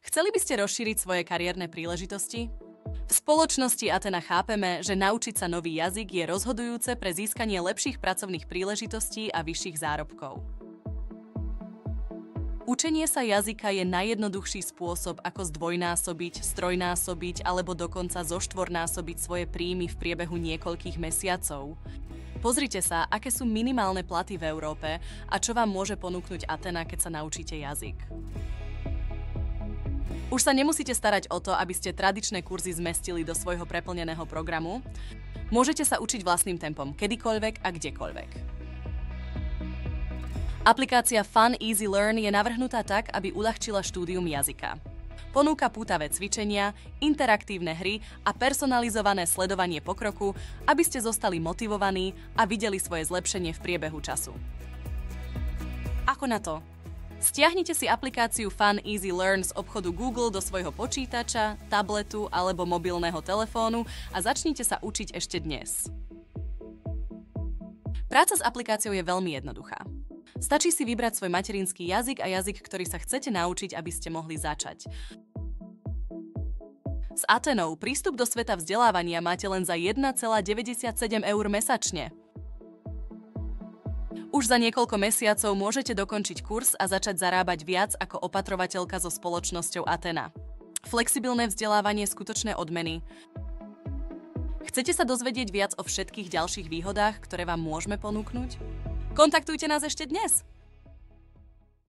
Chceli by ste rozšíriť svoje kariérne príležitosti? V spoločnosti Athena chápeme, že naučiť sa nový jazyk je rozhodujúce pre získanie lepších pracovných príležitostí a vyšších zárobkov. Učenie sa jazyka je najjednoduchší spôsob, ako zdvojnásobiť, strojnásobiť alebo dokonca zoštvornásobiť svoje príjmy v priebehu niekoľkých mesiacov. Pozrite sa, aké sú minimálne platy v Európe a čo vám môže ponúknuť Athena, keď sa naučíte jazyk. Už sa nemusíte starať o to, aby ste tradičné kurzy zmestili do svojho preplneného programu. Môžete sa učiť vlastným tempom, kedykoľvek a kdekoľvek. Aplikácia Fun Easy Learn je navrhnutá tak, aby uľahčila štúdium jazyka. Ponúka pútavé cvičenia, interaktívne hry a personalizované sledovanie pokroku, aby ste zostali motivovaní a videli svoje zlepšenie v priebehu času. Ako na to? Stiahnite si aplikáciu Fun Easy Learn z obchodu Google do svojho počítača, tabletu alebo mobilného telefónu a začnite sa učiť ešte dnes. Práca s aplikáciou je veľmi jednoduchá. Stačí si vybrať svoj materinský jazyk a jazyk, ktorý sa chcete naučiť, aby ste mohli začať. S Athenou prístup do sveta vzdelávania máte len za 1,97 eur mesačne. Už za niekoľko mesiacov môžete dokončiť kurz a začať zarábať viac ako opatrovateľka so spoločnosťou Athena. Flexibilné vzdelávanie, skutočné odmeny. Chcete sa dozvedieť viac o všetkých ďalších výhodách, ktoré vám môžeme ponúknuť? Kontaktujte nás ešte dnes!